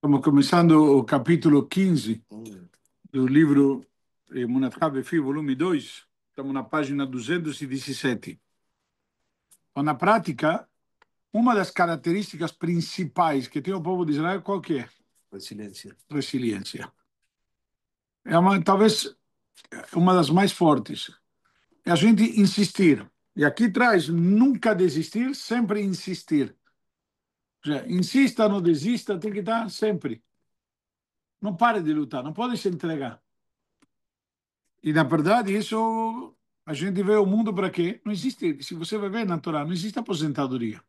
Estamos começando o capítulo 15 do livro Emunat Habefi, volume 2. Estamos na página 217. Então, na prática, uma das características principais que tem o povo de Israel, qual que é? Resiliência. Resiliência. Talvez uma das mais fortes. É a gente insistir. E aqui traz nunca desistir, sempre insistir. Ou seja, insista, não desista, tem que estar sempre. Não pare de lutar, não pode se entregar. E, na verdade, isso a gente vê o mundo para quê? Não existe, se você vai ver na Torá, não existe aposentadoria.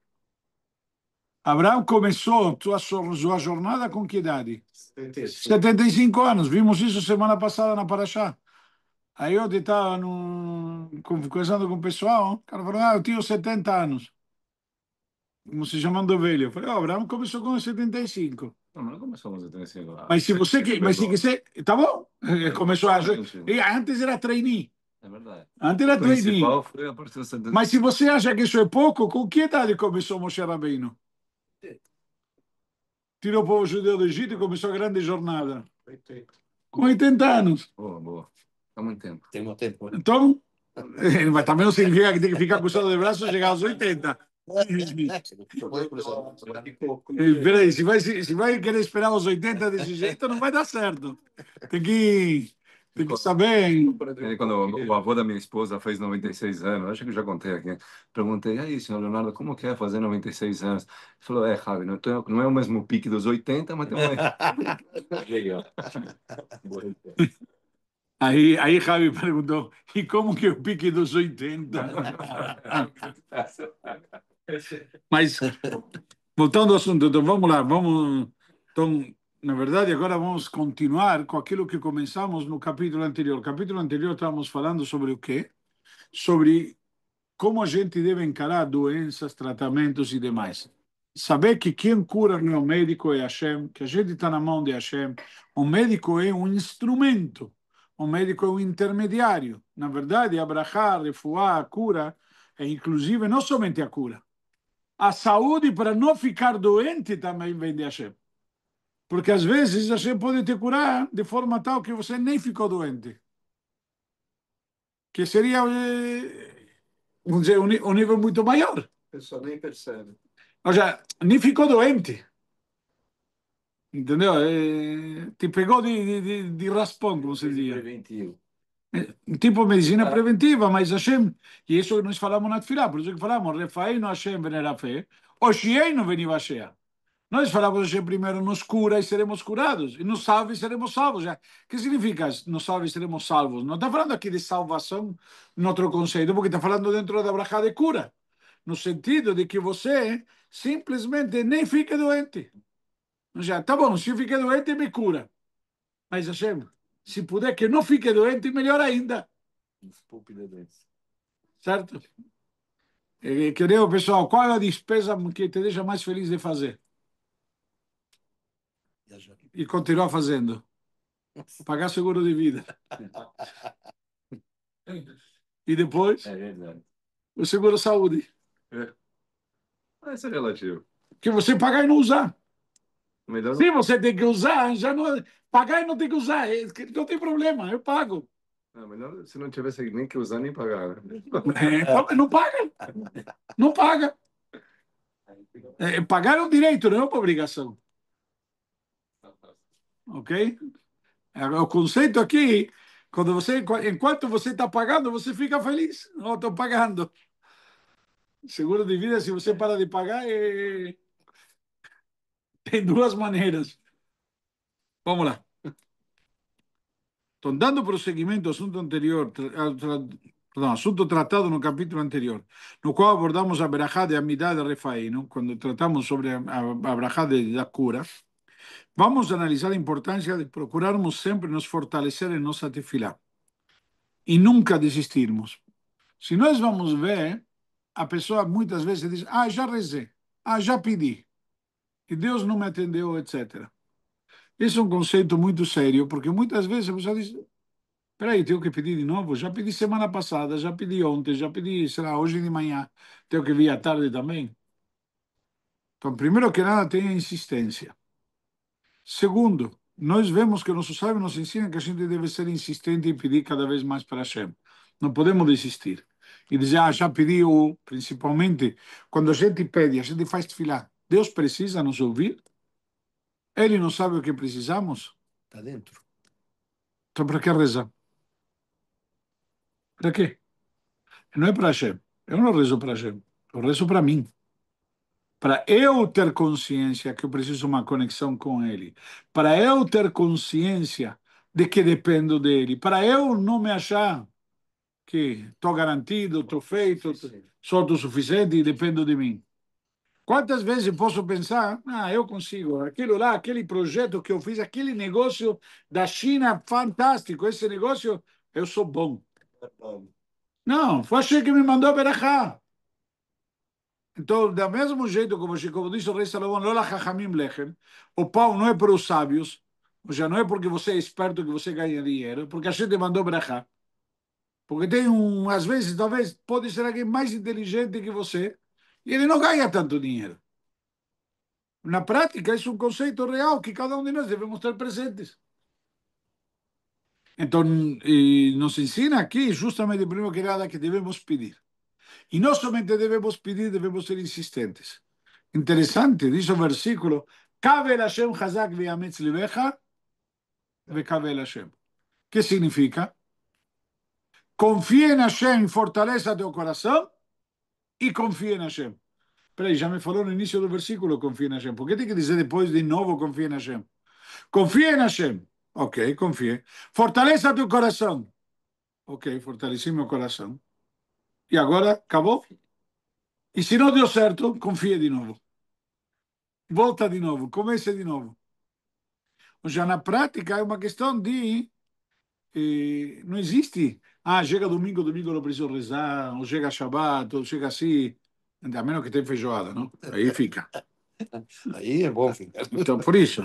Abraão começou sua jornada com que idade? 75 anos. Vimos isso semana passada na Paraxá. Aí eu estava conversando com o pessoal, o cara falou, eu tenho 70 anos. Como se chamando velho. Eu falei, Abraão começou com 75. Não, mas não começou com 75. Mas se você que, mas se quiser, tá bom? Começou a, Exatamente. e antes era trainee. É verdade. Antes era O trainee. principal foi a partir dos 75. Mas se você acha que isso é pouco, com que idade começou Moshe Rabbeinu? Tirou o povo judeu do Egito e começou a grande jornada. Com 80 anos. Boa, boa. Há muito tempo. Tem um tempo. Então, mas também não significa que tem que ficar cruzado de braços e chegar aos 80. Peraí, se vai querer esperar aos 80 desse jeito, não vai dar certo. Tem que saber. Quando o avô da minha esposa fez 96 anos, acho que eu já contei aqui, perguntei, aí, senhor Leonardo, como que é fazer 96 anos? Ele falou, Javi, não é o mesmo pique dos 80, mas tem uma... Aí Javi perguntou, e como que é o pique dos 80? Mas, voltando ao assunto, então vamos lá, então, na verdade, agora vamos continuar com aquilo que começamos no capítulo anterior. No capítulo anterior estávamos falando sobre o quê? Sobre como a gente deve encarar doenças, tratamentos e demais. Saber que quem cura não é o médico, é Hashem, que a gente está na mão de Hashem. O médico é um instrumento, o médico é um intermediário. Na verdade, a brachá, a refuá, a cura, é inclusive não somente a cura. A saúde para não ficar doente também vem de Hashem. Porque às vezes Hashem pode te curar de forma tal que você nem ficou doente. Que seria, vamos dizer, um nível muito maior. A pessoa nem percebe. Ou seja, nem ficou doente. Entendeu? Te pegou de raspão, como se dizia. Preventivo. Tipo medicina preventiva, mas Hashem, e isso nós falamos na Tfilá, por isso que falamos, Refaíno Hashem venera fé, Oshieino veniva Shea. Nós falamos Hashem primeiro nos cura e seremos curados, e nos salva e seremos salvos. O que significa nos salva e seremos salvos? Não está falando aqui de salvação no outro conceito, porque está falando dentro da brachá de cura, no sentido de que você simplesmente nem fique doente. Já, tá bom, se eu fiquei doente, me cura. Mas Hashem, se puder que não fique doente, melhor ainda. Desculpe da doença. Certo? Querido pessoal, qual é a despesa que te deixa mais feliz de fazer? E continuar fazendo? Pagar seguro de vida. E depois, É verdade. o seguro saúde. Mas isso é relativo. Que você pagar e não usar. Melhor Se você tem que usar, já não, pagar e não tem que usar. Não tem problema, eu pago. não, melhor se não tivesse nem que usar nem pagar. Né? Não paga. Não paga. Pagar é um direito, não é uma obrigação. Ok? O conceito aqui, enquanto você está pagando, você fica feliz. Não estou pagando. Seguro de vida, se você para de pagar, tem duas maneiras. Vamos lá. Então, dando prosseguimento ao assunto anterior, perdão, assunto tratado no capítulo anterior, no qual abordamos a verajá de Amidá de Refaíno, quando tratamos sobre a verajá da cura, vamos analisar a importância de procurarmos sempre nos fortalecer em nossa tefilá e nunca desistirmos. Se nós vamos ver, a pessoa muitas vezes diz, já rezei, já pedi, e Deus não me atendeu, etc. Esse é um conceito muito sério, porque muitas vezes a pessoa diz, peraí, tenho que pedir de novo? Já pedi semana passada, já pedi ontem, já pedi, sei lá, hoje de manhã, tenho que vir à tarde também. Então, primeiro que nada, tenha insistência. Segundo, nós vemos que nossos sábios nos ensinam que a gente deve ser insistente e pedir cada vez mais para Hashem. Não podemos desistir. E dizer, já pediu, principalmente, quando a gente pede, a gente faz tefilá. Deus precisa nos ouvir? Ele não sabe o que precisamos? Tá dentro. Então, para que rezar? Para quê? Não é para Hashem. Eu não rezo para Hashem. Eu rezo para mim. Para eu ter consciência que eu preciso de uma conexão com Ele. Para eu ter consciência de que dependo dele. Para eu não me achar que estou garantido, estou feito, sou autossuficiente e dependo de mim. Quantas vezes eu posso pensar, eu consigo, aquilo lá, aquele projeto que eu fiz, aquele negócio da China, fantástico, esse negócio, eu sou bom. Não, foi Hashem que me mandou berachá. Então, do mesmo jeito como disse o rei Salomão, Lola Chachamim Lechem, o pão não é para os sábios, ou seja, não é porque você é esperto que você ganha dinheiro, é porque a gente mandou berachá. Porque tem às vezes, talvez, pode ser alguém mais inteligente que você, e ele não ganha tanto dinheiro. Na prática, isso é um conceito real que cada um de nós devemos ter presentes. Então, nos ensina aqui, justamente, primeiro que nada, que devemos pedir. E não somente devemos pedir, devemos ser insistentes. Interessante, diz o versículo, Kavel Hashem Hazak Ve'ametz Livecha Ve'kavel Hashem. Que significa? Confia em Hashem, fortaleça teu coração e confia em Hashem. Peraí, já me falou no início do versículo, confia em Hashem. Por que tem que dizer depois de novo, confia em Hashem? Confia em Hashem. Ok, confia. Fortaleça teu coração. Ok, fortaleci meu coração. E agora, acabou? E se não deu certo, confia de novo. Volta de novo, comece de novo. Ou seja, na prática é uma questão de... não existe... chega domingo, domingo não preciso rezar, ou chega Shabbat, ou chega assim... A menos que tenha feijoada, não? Aí fica. Aí é bom ficar. Então, por isso.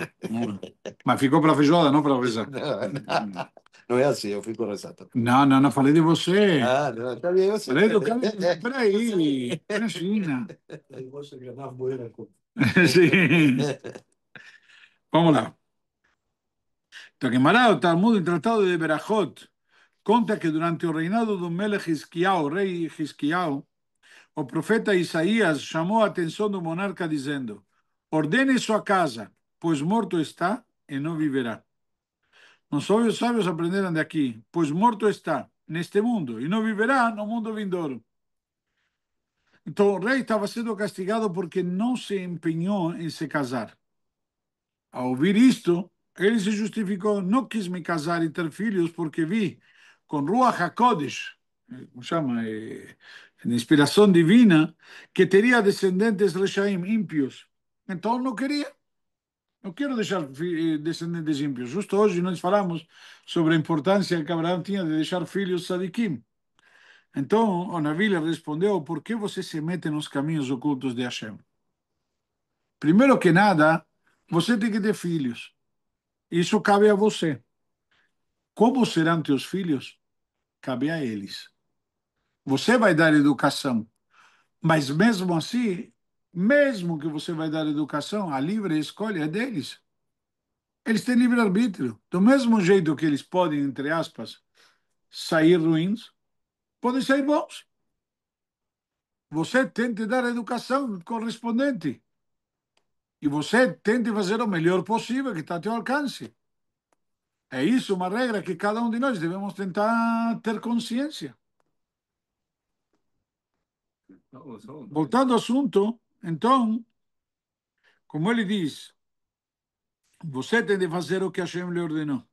Mas ficou para feijoada, não para rezar. Não é assim, eu fico rezando também. Não, não, não falei de você. Não, também eu sei. Falei do cara. Peraí, imagina. Eu gosto de gravar boeira com... Sim. Vamos lá. Então, Guimarães, o Talmud, em Tratado de Berachot, conta que durante o reinado do Melech Hizkiyahu, o rei Hizkiyahu, o profeta Isaías chamou a atenção do monarca dizendo: ordene sua casa, pois morto está e não viverá. Os sábios aprenderam daqui, pois morto está neste mundo e não viverá no mundo vindouro. Então o rei estava sendo castigado porque não se empenhou em se casar. Ao ouvir isto, ele se justificou: não quis me casar e ter filhos porque vi com Ruach HaKodesh, como chama, de inspiração divina, que teria descendentes rechaim, ímpios. Então não queria. Não quero deixar descendentes ímpios. Justo hoje nós falamos sobre a importância que Abraão tinha de deixar filhos sadiquim. Então o Navi lhe respondeu: por que você se mete nos caminhos ocultos de Hashem? Primeiro que nada, você tem que ter filhos. Isso cabe a você. Como serão teus filhos? Cabe a eles. Você vai dar educação, mas mesmo assim, mesmo que você vai dar educação, a livre escolha é deles. Eles têm livre-arbítrio. Do mesmo jeito que eles podem, entre aspas, sair ruins, podem sair bons. Você tente dar a educação correspondente. E você tente fazer o melhor possível que está ao teu alcance. É isso uma regra que cada um de nós devemos tentar ter consciência. Voltando ao assunto, então, como ele diz, você tem de fazer o que Hashem lhe ordenou.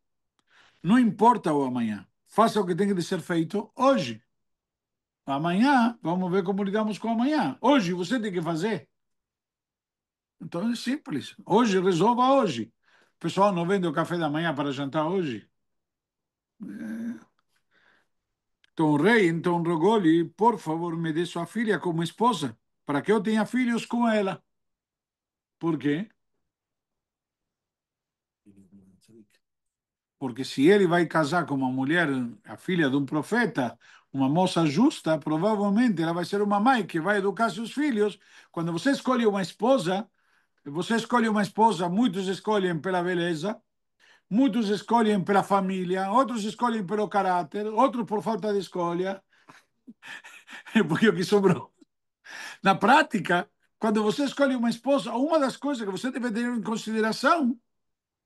Não importa o amanhã. Faça o que tem de ser feito hoje. Amanhã, vamos ver como lidamos com amanhã. Hoje você tem que fazer. Então é simples. Hoje, resolva hoje. O pessoal não vende o café da manhã para jantar hoje. Então o rei então rogou-lhe: por favor, me dê sua filha como esposa, para que eu tenha filhos com ela. Por quê? Porque se ele vai casar com uma mulher, a filha de um profeta, uma moça justa, provavelmente ela vai ser uma mãe que vai educar seus filhos. Quando você escolhe uma esposa, Você escolhe uma esposa, muitos escolhem pela beleza, muitos escolhem pela família, outros escolhem pelo caráter, outros por falta de escolha, porque o que sobrou. Na prática, quando você escolhe uma esposa, uma das coisas que você deve ter em consideração,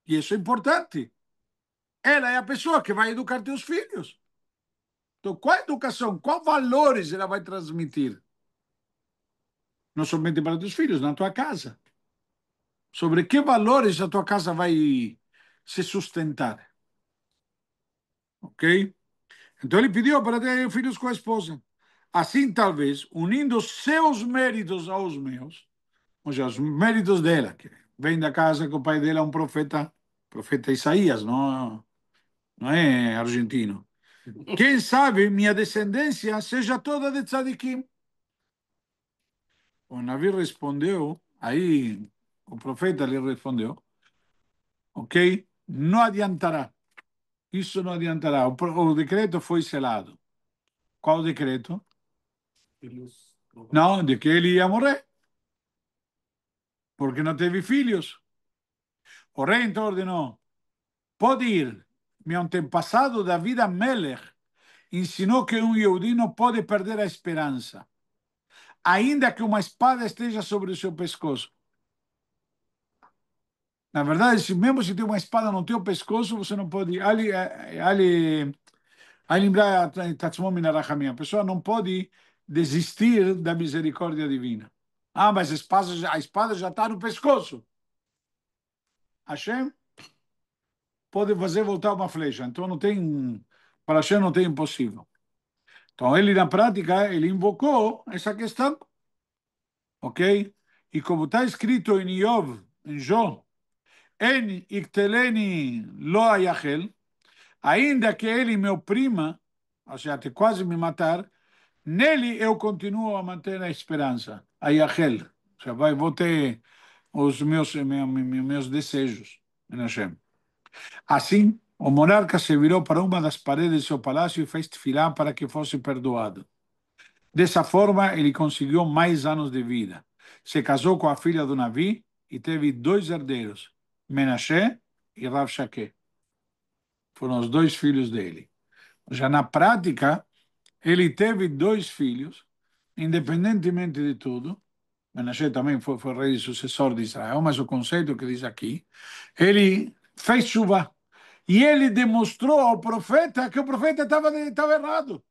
e isso é importante, ela é a pessoa que vai educar teus filhos. Então, qual educação, qual valores ela vai transmitir? Não somente para teus filhos, na tua casa. Sobre que valores a tua casa vai se sustentar. Ok? Então ele pediu para ter filhos com a esposa. Assim, talvez, unindo seus méritos aos meus, ou seja, os méritos dela, que vem da casa que o pai dela é um profeta, profeta Isaías, não é argentino. Quem sabe minha descendência seja toda de tzadikim. O Navi respondeu, aí o profeta lhe respondeu, ok? Não adiantará. Isso não adiantará. O decreto foi selado. Qual decreto? Filhos. Não, de que ele ia morrer, porque não teve filhos. O rei então ordenou: pode ir. Meu antepassado David Amelech ensinou que um Yehudi não pode perder a esperança, ainda que uma espada esteja sobre o seu pescoço. Na verdade, mesmo se tem uma espada no teu pescoço, você não pode. Ali lembrar a pessoa não pode desistir da misericórdia divina. Ah, mas a espada já está no pescoço. Hashem pode fazer voltar uma flecha. Então não tem, para Hashem não tem impossível. Então ele na prática, ele invocou essa questão, ok? E como está escrito em Iov, em Jó, En ikteleni lo ayachel, ainda que ele me oprima, ou seja, até quase me matar, nele eu continuo a manter a esperança, a Yahel. Ou seja, vou ter os meus desejos em Hashem. Assim, o monarca se virou para uma das paredes do seu palácio e fez tefilá para que fosse perdoado. Dessa forma, ele conseguiu mais anos de vida. Se casou com a filha do Navi e teve dois herdeiros, Menashe e Rav Shakeh. Foram os dois filhos dele. Já na prática, ele teve dois filhos, independentemente de tudo. Menashe também foi rei sucessor de Israel, mas o conceito que diz aqui, ele fez chuva. E ele demonstrou ao profeta que o profeta estava errado.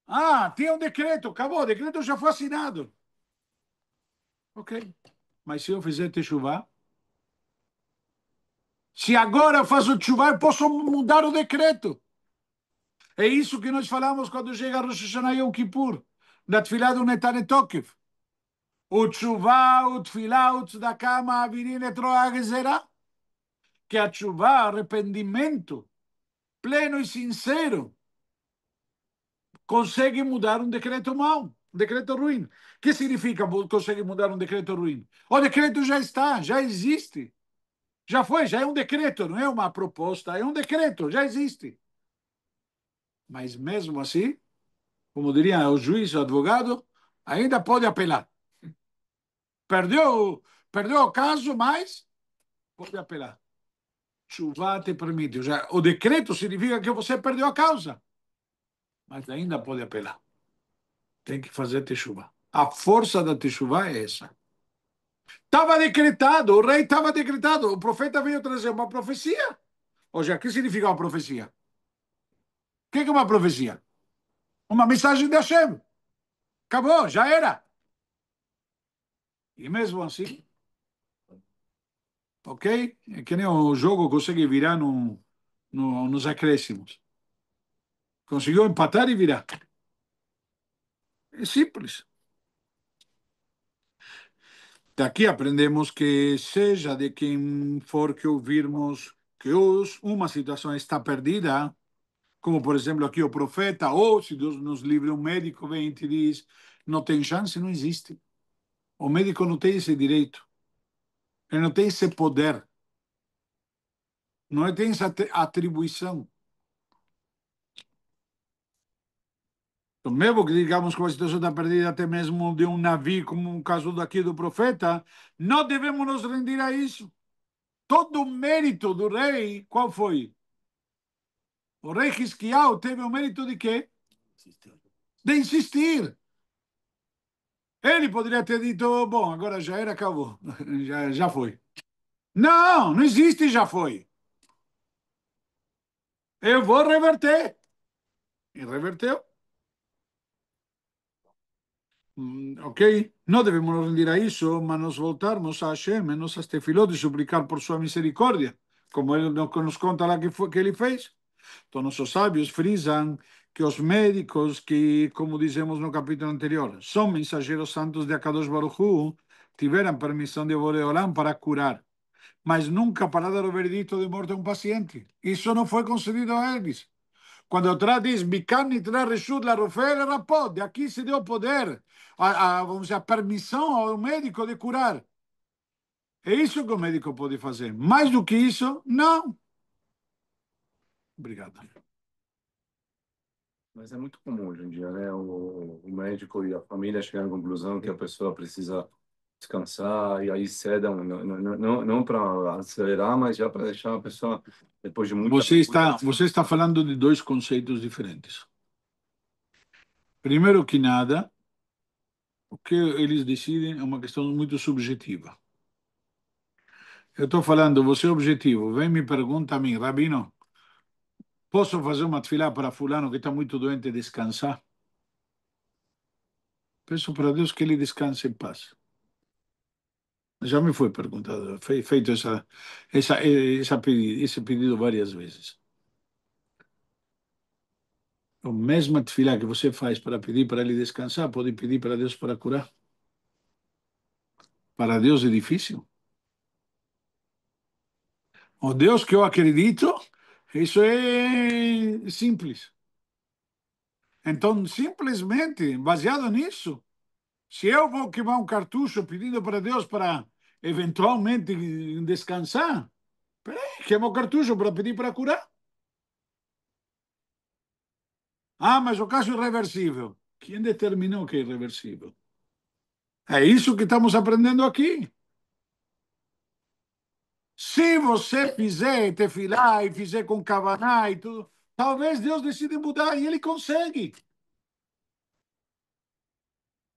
Ah, tinha um decreto, acabou, o decreto já foi assinado. Ok. Mas se eu fizer techuvá, se agora eu faço techuvá, eu posso mudar o decreto. É isso que nós falamos quando chega Rosh Hashanah Yom Kippur, na tefilá do Netanel Tokef. O techuvá, o tefilá, o tzedakah, ma'avirin et ro'a gezerah. Que a techuvá, arrependimento pleno e sincero, consegue mudar um decreto mau, um decreto ruim. O que significa consegue mudar um decreto ruim? O decreto já está, já existe. Já foi, já é um decreto, não é uma proposta, é um decreto, já existe. Mas mesmo assim, como diria o juiz, o advogado, ainda pode apelar. Perdeu o caso, mas pode apelar. Chuva te permite. Já, o decreto significa que você perdeu a causa, mas ainda pode apelar. Tem que fazer teshuva. A força da teshuva é essa. Estava decretado, o rei estava decretado, o profeta veio trazer uma profecia. Ou seja, o que significa uma profecia? O que é uma profecia? Uma mensagem de Hashem. Acabou, já era. E mesmo assim, ok? É que nem o jogo consegue virar nos acréscimos. Conseguiu empatar e virar. É simples. Daqui aprendemos que, seja de quem for que ouvirmos que uma situação está perdida, como por exemplo aqui o profeta, ou se Deus nos livre, um médico vem e te diz: não tem chance, não existe. O médico não tem esse direito, ele não tem esse poder, não tem essa atribuição. Mesmo que digamos que a situação está perdida até mesmo de um navio, como um caso daqui do profeta, não devemos nos render a isso. Todo o mérito do rei, qual foi? O rei Hisquiel teve o mérito de quê? De insistir. Ele poderia ter dito, bom, agora já era, acabou. Já foi. Não, não existe já foi. Eu vou reverter. E reverteu. Ok? Não devemos nos rendir a isso, mas nos voltarmos a Hashem, nos tefilot e suplicar por sua misericórdia, como ele nos conta lá que ele fez. Então, nossos sábios frisam que os médicos que, como dizemos no capítulo anterior, são mensageiros santos de Akadosh Baruch Hu, tiveram permissão de Boreolam para curar, mas nunca para dar o veredito de morte a um paciente. Isso não foi concedido a eles. Quando o Torá diz, Mikan nitna reshut larofé lerapot, de aqui se deu poder, vamos dizer, a permissão ao médico de curar. É isso que o médico pode fazer. Mais do que isso, não. Obrigado. Mas é muito comum hoje em dia, né? O médico e a família chegam à conclusão que a pessoa precisa descansar e aí cedam, não para acelerar, mas já para deixar a pessoa, depois de muita... Você está falando de dois conceitos diferentes. Primeiro que nada, o que eles decidem é uma questão muito subjetiva. Eu estou falando, você é objetivo, vem e me pergunta a mim, Rabino, posso fazer uma tefilá para fulano que está muito doente descansar? Peço para Deus que ele descanse em paz. Já me foi perguntado, feito esse pedido várias vezes. A mesma tefilá que você faz para pedir para ele descansar, pode pedir para Deus para curar. Para Deus é difícil. O Deus que eu acredito, isso é simples. Então, simplesmente, baseado nisso, se eu vou queimar um cartucho pedindo para Deus para eventualmente descansar, peraí, queima o cartucho para pedir para curar. Ah, mas o caso é irreversível. Quem determinou que é irreversível? É isso que estamos aprendendo aqui. Se você fizer tefilá e fizer com kavaná e tudo, talvez Deus decida mudar e ele consegue.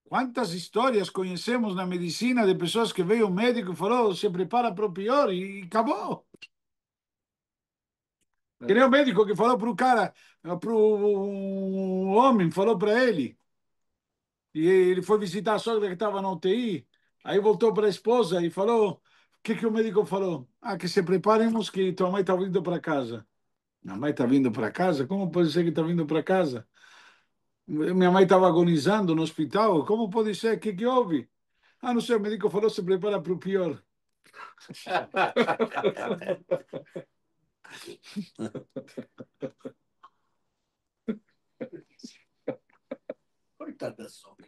Quantas histórias conhecemos na medicina de pessoas que veio o médico e falou, se prepara para o pior e acabou. Que nem o médico que falou para o cara, para o homem, falou para ele, e ele foi visitar a sogra que estava na UTI, aí voltou para a esposa e falou, o que o médico falou? Ah, que se preparemos que tua mãe está vindo para casa. Minha mãe está vindo para casa? Como pode ser que está vindo para casa? Minha mãe estava agonizando no hospital, como pode ser? O que houve? Ah, não sei, o médico falou, se prepara para o pior. Coitada da sogra.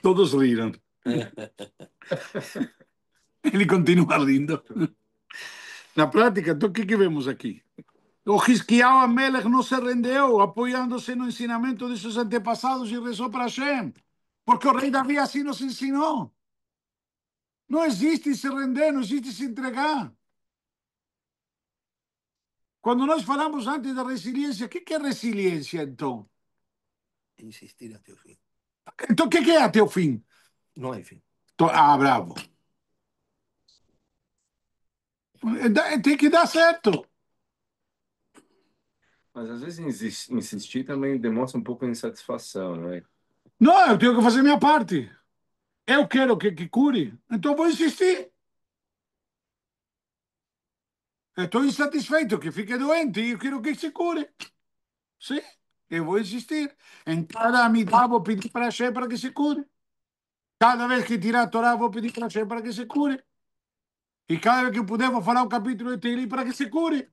Todos riram. Ele continua rindo. Na prática, então, o que vemos aqui? O Hisquiel Amelech não se rendeu, apoiando-se no ensinamento de seus antepassados e rezou para Hashem. Porque o rei Davi assim nos ensinou. Não existe se render, não existe se entregar. Quando nós falamos antes da resiliência, o que é resiliência, então? Insistir até o fim. Então, o que é até o fim? Não há fim. Ah, bravo. Tem que dar certo. Mas às vezes insistir também demonstra um pouco de insatisfação, não é? Não, eu tenho que fazer minha parte. Eu quero que cure, então vou insistir. Eu estou insatisfeito que fique doente e eu quero que se cure. Sim, eu vou insistir. Em cada amidá vou pedir para Hashem para que se cure. Cada vez que tirar a Torá vou pedir para Hashem para que se cure. E cada vez que puder vou falar um capítulo de Teilim para que se cure.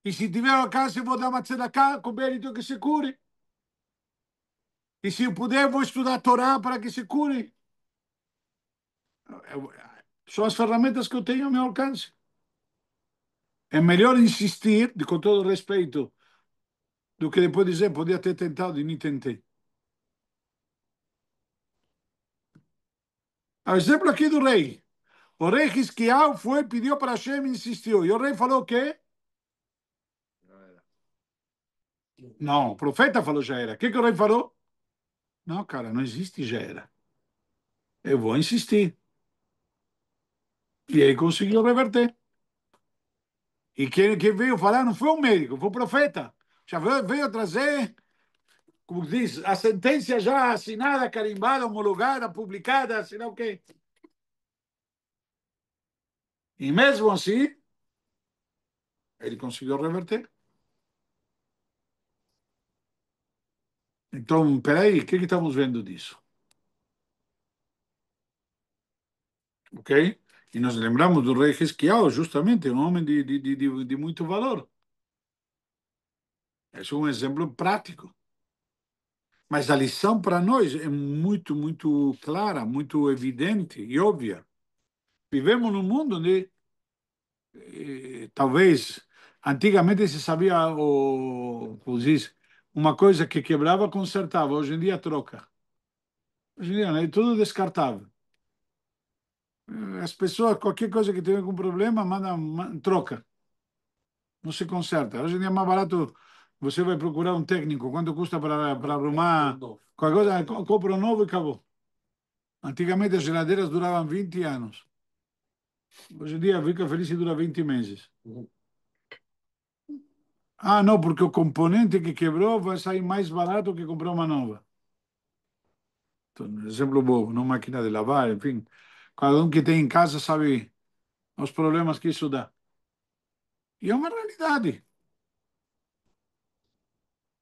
E se tiver alcance vou dar uma tzedakah com mérito que se cure. E se eu puder vou estudar a Torá para que se cure. São as ferramentas que eu tenho ao meu alcance. É melhor insistir, com todo respeito, do que depois dizer, podia ter tentado e nem tentei. O exemplo aqui do rei. O rei Hisquiel foi, pediu para Hashem e insistiu. E o rei falou o quê? Não, o profeta falou já era. O que o rei falou? Não, cara, não existe já era. Eu vou insistir. E ele conseguiu reverter. E quem veio falar não foi o médico, foi o profeta. Já veio trazer, como diz, a sentença já assinada, carimbada, homologada, publicada, sei lá o quê. E mesmo assim, ele conseguiu reverter. Então, peraí, o que estamos vendo disso? Ok? E nos lembramos do rei Esquiao, justamente, um homem de muito valor. Esse é um exemplo prático. Mas a lição para nós é muito, muito clara, muito evidente e óbvia. Vivemos num mundo onde, talvez, antigamente se sabia, como diz, uma coisa que quebrava, consertava. Hoje em dia, troca. Hoje em dia, né, é tudo descartável. As pessoas, qualquer coisa que tiver com problema, troca. Não se conserta. Hoje em dia é mais barato, você vai procurar um técnico, quanto custa para arrumar qualquer coisa, compra um novo e acabou. Antigamente as geladeiras duravam 20 anos. Hoje em dia fica feliz se dura 20 meses. Ah, não, porque o componente que quebrou vai sair mais barato que comprar uma nova. Então, exemplo bobo, não máquina de lavar, enfim. Cada um que tem em casa sabe os problemas que isso dá. E é uma realidade,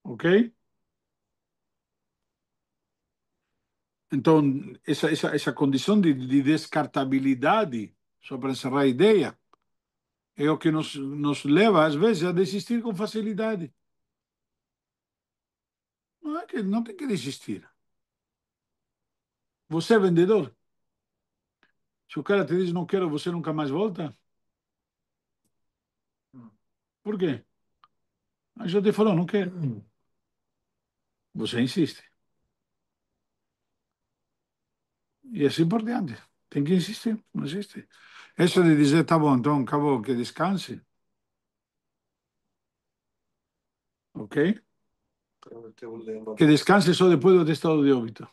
ok? Então, essa condição de descartabilidade, só para encerrar a ideia, é o que nos leva, às vezes, a desistir com facilidade. Não é que não tem que desistir. Você é vendedor. Se o cara te diz não quero, você nunca mais volta? Por quê? Aí já te falou, não quero. Você insiste. E assim por diante. Tem que insistir, não existe. Isso de dizer, tá bom, então acabou, que descanse, ok? Tem o lema Que descanse só depois do atestado de óbito.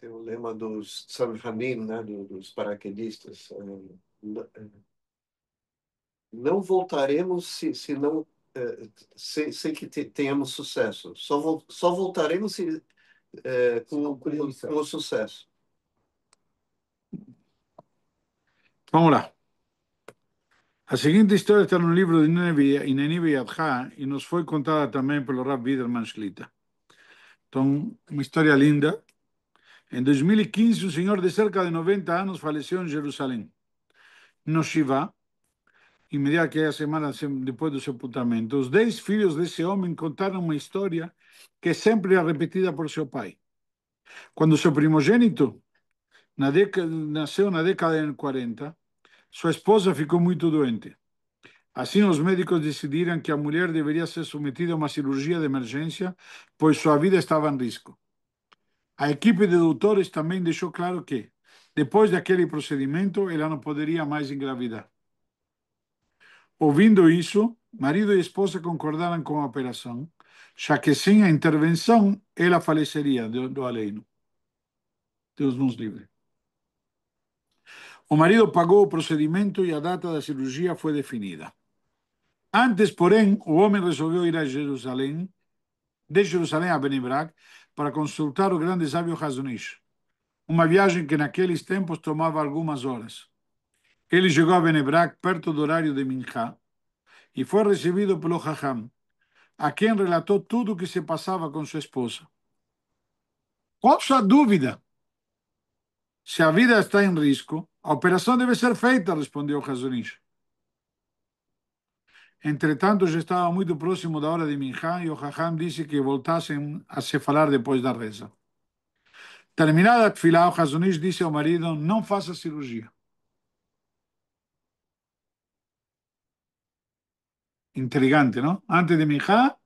tem o lema dos Samhanin, né, dos paraquedistas. Não voltaremos se não sem que tenhamos sucesso. Só voltaremos com o sucesso. Vamos lá. A seguinte história está no livro de Nínive e Adja e nos foi contada também pelo Rav Widerman Shlita. Então, uma história linda. Em 2015, um senhor de cerca de 90 anos faleceu em Jerusalém, no Shiva, imediatamente a semana depois do sepultamento. Os 10 filhos desse homem contaram uma história que sempre é repetida por seu pai. Quando seu primogênito nasceu na década de 40, sua esposa ficou muito doente. Assim, os médicos decidiram que a mulher deveria ser submetida a uma cirurgia de emergência, pois sua vida estava em risco. A equipe de doutores também deixou claro que, depois daquele procedimento, ela não poderia mais engravidar. Ouvindo isso, marido e esposa concordaram com a operação, já que sem a intervenção, ela faleceria do além. Deus nos livre. O marido pagou o procedimento e a data da cirurgia foi definida. Antes, porém, o homem resolveu ir a Jerusalém, de Jerusalém a Bnei Brak, para consultar o grande sábio Hazonish. Uma viagem que naqueles tempos tomava algumas horas. Ele chegou a Bnei Brak perto do horário de Minchá e foi recebido pelo Hacham, a quem relatou tudo o que se passava com sua esposa. Qual sua dúvida? Se a vida está em risco, a operação deve ser feita, respondeu Hazonish. Entretanto, já estava muito próximo da hora de Minchá e o Hacham disse que voltassem a se falar depois da reza. Terminada a tefilá, o Hazonish disse ao marido, não faça cirurgia. Intrigante, não? Antes de minchá,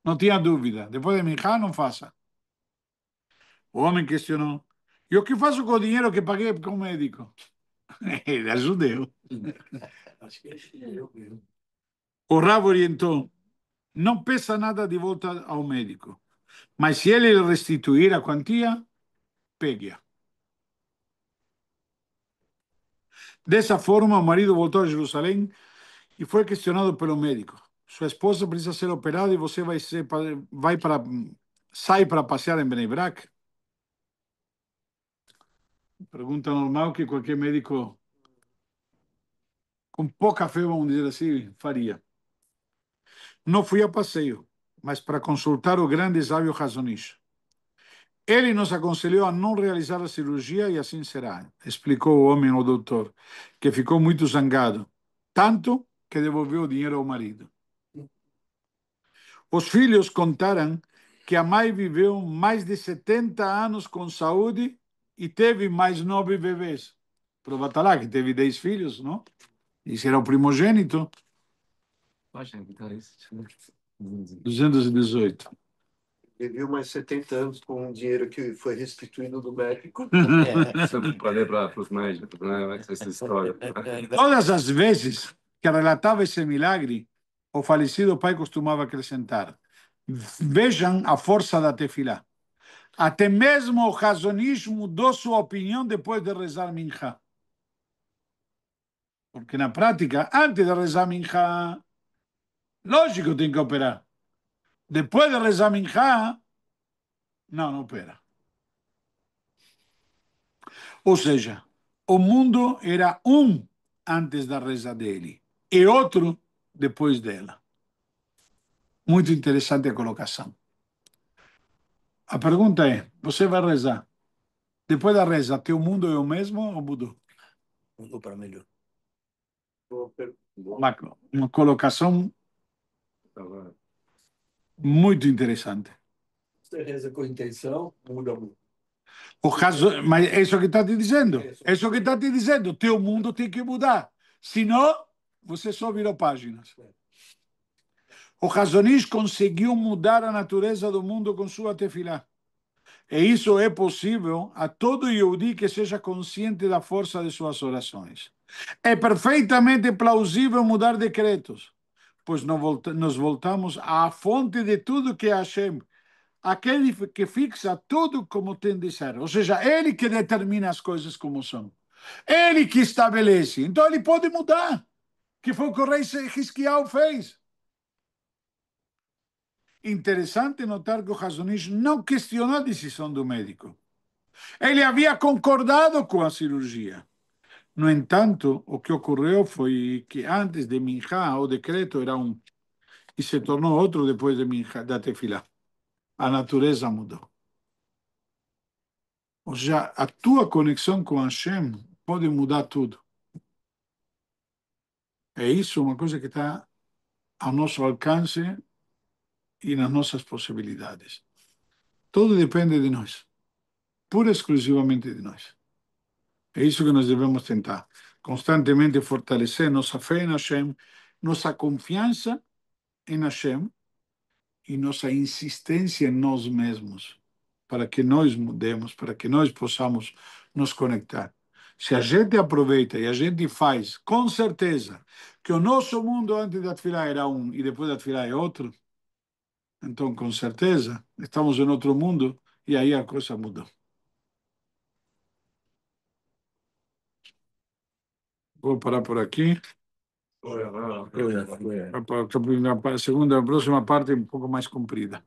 não tinha dúvida. Depois de minchá, não faça. O homem questionou. E o que faço com o dinheiro que paguei com o médico? Ele é judeu. Acho que é eu mesmo. O Rav orientou. Não peça nada de volta ao médico. Mas se ele lhe restituir a quantia, pegue-a. Dessa forma, o marido voltou a Jerusalém e foi questionado pelo médico. Sua esposa precisa ser operada e você sai para passear em Bnei Brak? Pergunta normal que qualquer médico com pouca fé, vamos dizer assim, faria. Não fui a passeio, mas para consultar o grande sábio Hazon Ish. Ele nos aconselhou a não realizar a cirurgia e assim será, explicou o homem ao doutor, que ficou muito zangado, tanto que devolveu o dinheiro ao marido. Os filhos contaram que a mãe viveu mais de 70 anos com saúde e teve mais 9 bebês. Prova está lá que teve 10 filhos, não? Esse era o primogênito. Página que tá isso. 218. Viveu mais 70 anos com o dinheiro que foi restituído do médico. Sempre para ler para os médicos, né? Essa história. Todas as vezes que relatava esse milagre, o falecido pai costumava acrescentar: vejam a força da tefilá. Até mesmo o Hazon Ish mudou sua opinião depois de rezar Minchá. Porque na prática, antes de rezar Minchá, lógico tem que operar. Depois de rezar Minchá, não opera. Ou seja, o mundo era um antes da reza dele e outro depois dela. Muito interessante a colocação. A pergunta é: você vai rezar? Depois da reza, teu mundo é o mesmo ou mudou? Mudou para melhor. Uma colocação muito interessante. Você reza com intenção, muda muito. O caso, mas é isso que está te dizendo. É isso que está te dizendo. Teu mundo tem que mudar. Senão, você só virou páginas. O Hazon Ish conseguiu mudar a natureza do mundo com sua tefilá. E isso é possível a todo Yehudi que seja consciente da força de suas orações. É perfeitamente plausível mudar decretos, pois nos voltamos à fonte de tudo que é Hashem, aquele que fixa tudo como tem de ser. Ou seja, ele que determina as coisas como são. Ele que estabelece. Então ele pode mudar, que foi o que o rei Hisquiel fez. Interessante notar que o Hazon Ish não questionou a decisão do médico. Ele havia concordado com a cirurgia. No entanto, o que ocorreu foi que antes de Minchá, o decreto era um, e se tornou outro depois de Minchá, da Tefilá. A natureza mudou. Ou seja, a tua conexão com Hashem pode mudar tudo. É isso uma coisa que está ao nosso alcance e nas nossas possibilidades. Tudo depende de nós, pura e exclusivamente de nós. É isso que nós devemos tentar. Constantemente fortalecer nossa fé em Hashem, nossa confiança em Hashem e nossa insistência em nós mesmos, para que nós mudemos, para que nós possamos nos conectar. Se a gente aproveita e a gente faz, com certeza, que o nosso mundo antes da Tefilá era um e depois da Tefilá é outro, então, com certeza, estamos em outro mundo e aí a coisa mudou. Vou parar por aqui. A segunda, a próxima parte é um pouco mais comprida.